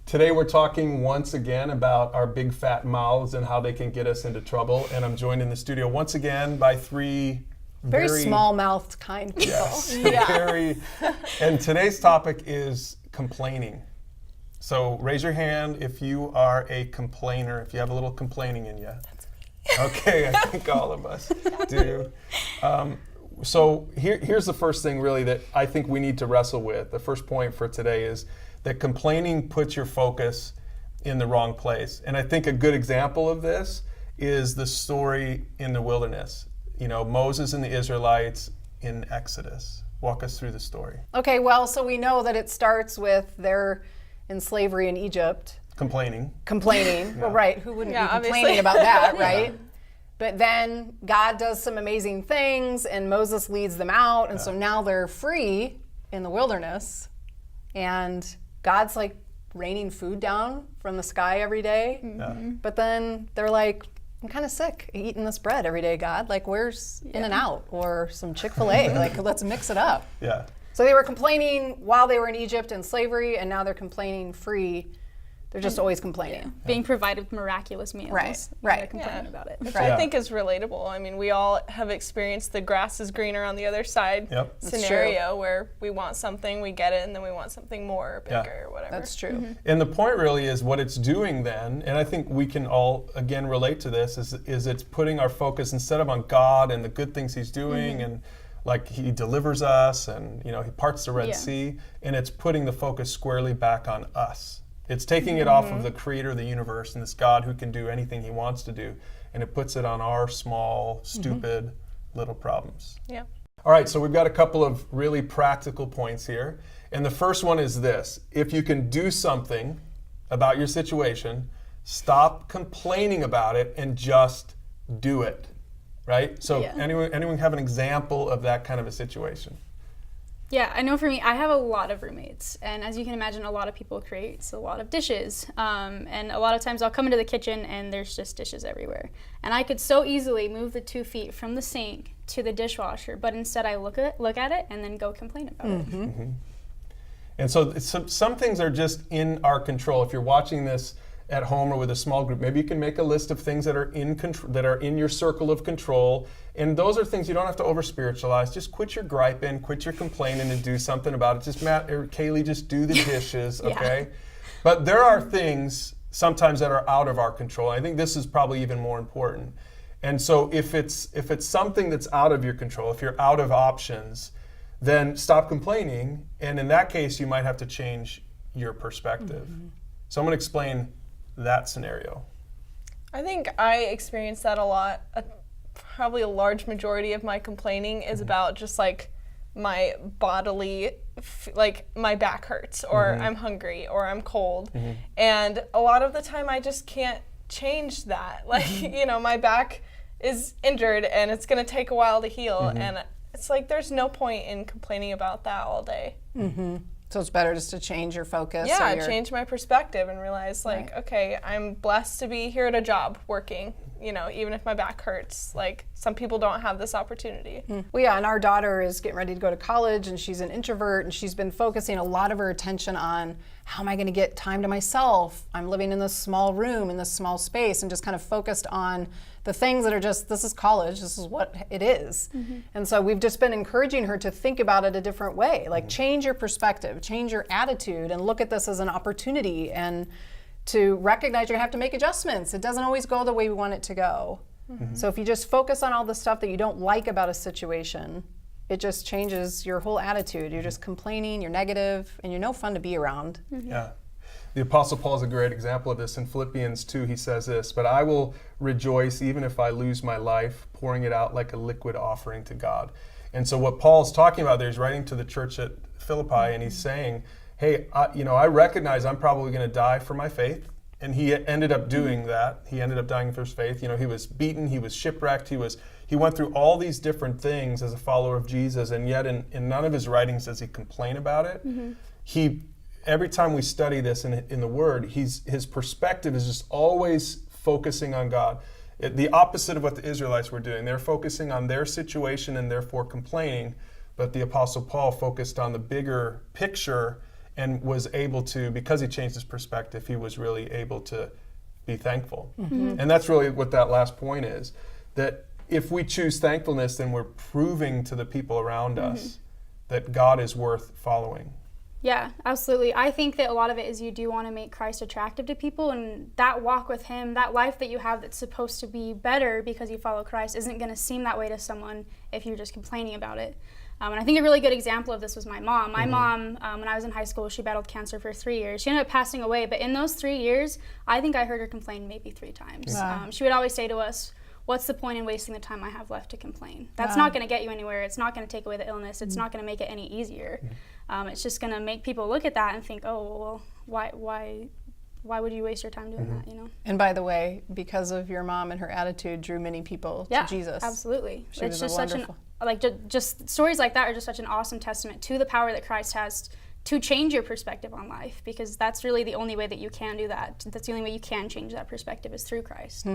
Today we're talking once again about our big fat mouths and how they can get us into trouble. And I'm joined in the studio once again by three very small-mouthed kind people. Yes, and today's topic is complaining. So raise your hand if you are a complainer, if you have a little complaining in you. That's me. Okay, I think all of us do. So here's the first thing really that I think we need to wrestle with. The first point for today is that complaining puts your focus in the wrong place. And I think a good example of this is the story in the wilderness. You know, Moses and the Israelites in Exodus. Walk us through the story. Okay, well, so we know that it starts with they're in slavery in Egypt. Complaining. Yeah. Well, right. Who wouldn't be complaining obviously. about that, right? Yeah. But then God does some amazing things and Moses leads them out. And so now they're free in the wilderness. And God's like raining food down from the sky every day. Mm-hmm. But then they're like, I'm kind of sick eating this bread every day, God. Like, where's In-N-Out or some Chick-fil-A? Like, let's mix it up. Yeah. So they were complaining while they were in Egypt in slavery, and now they're complaining free. They're just always complaining. Yeah. Being provided with miraculous meals. Right. They're complaining about it. Which I think is relatable. I mean, we all have experienced the grass is greener on the other side scenario where we want something, we get it, and then we want something more, bigger, or whatever. That's true. Mm-hmm. And the point really is what it's doing then, and I think we can all, again, relate to this, is it's putting our focus instead of on God and the good things He's doing, and like He delivers us, and you know He parts the Red Sea, and it's putting the focus squarely back on us. It's taking it off of the creator of the universe and this God who can do anything He wants to do, and it puts it on our small, stupid little problems. Yeah. All right, so we've got a couple of really practical points here. And the first one is this: if you can do something about your situation, stop complaining about it and just do it, right? So anyone have an example of that kind of a situation? Yeah, I know for me, I have a lot of roommates, and as you can imagine, a lot of people create a lot of dishes, and a lot of times I'll come into the kitchen and there's just dishes everywhere, and I could so easily move the 2 feet from the sink to the dishwasher, but instead I look at it and then go complain about it. Mm-hmm. And so some things are just in our control. If you're watching this at home or with a small group, maybe you can make a list of things that are in control, that are in your circle of control. And those are things you don't have to over spiritualize. Just quit your griping, quit your complaining, and do something about it. Just Matt or Kaylee, just do the dishes, okay? But there are things sometimes that are out of our control. I think this is probably even more important. And so if it's something that's out of your control, if you're out of options, then stop complaining. And in that case, you might have to change your perspective. So I'm going to explain that scenario. I think I experience that a lot. Probably a large majority of my complaining is about just like my bodily, like my back hurts, or I'm hungry, or I'm cold. And a lot of the time I just can't change that. Like, you know, my back is injured and it's going to take a while to heal. And it's like there's no point in complaining about that all day. So it's better just to change your focus. Yeah, change my perspective and realize like, okay, I'm blessed to be here at a job working, you know, even if my back hurts. Like some people don't have this opportunity. Well, yeah, and our daughter is getting ready to go to college, and she's an introvert, and she's been focusing a lot of her attention on how am I going to get time to myself? I'm living in this small room, in this small space, and just kind of focused on the things that are just, this is college, this is what it is. And so we've just been encouraging her to think about it a different way, like change your perspective, change your attitude, and look at this as an opportunity, and to recognize you're going to have to make adjustments. It doesn't always go the way we want it to go. So if you just focus on all the stuff that you don't like about a situation, it just changes your whole attitude. You're just complaining, you're negative, and you're no fun to be around. Yeah. The Apostle Paul is a great example of this. In Philippians 2, he says this: "But I will rejoice even if I lose my life, pouring it out like a liquid offering to God." And so what Paul's talking about there, he's writing to the church at Philippi, and he's saying, hey, I recognize I'm probably going to die for my faith. And he ended up doing that. He ended up dying for his faith. You know, he was beaten, he was shipwrecked, he went through all these different things as a follower of Jesus, and yet in none of his writings does he complain about it. Every time we study this in the Word, his perspective is just always focusing on God. The opposite of what the Israelites were doing. They're focusing on their situation and therefore complaining, but the Apostle Paul focused on the bigger picture and was able to, because he changed his perspective, he was really able to be thankful. And that's really what that last point is, that if we choose thankfulness, then we're proving to the people around us that God is worth following. Yeah, absolutely. I think that a lot of it is you do want to make Christ attractive to people, and that walk with him, that life that you have that's supposed to be better because you follow Christ, isn't going to seem that way to someone if you're just complaining about it. And I think a really good example of this was my mom. My mom, when I was in high school, she battled cancer for 3 years. She ended up passing away, but in those 3 years, I think I heard her complain maybe 3 times. Wow. She would always say to us, what's the point in wasting the time I have left to complain? That's not going to get you anywhere. It's not going to take away the illness. It's not going to make it any easier. It's just going to make people look at that and think, oh, well, why would you waste your time doing that, you know? And by the way, because of your mom and her attitude, drew many people to Jesus. Absolutely. She was it's just wonderful. just stories like that are just such an awesome testament to the power that Christ has to change your perspective on life, because that's really the only way that you can do that. That's the only way you can change that perspective is through Christ.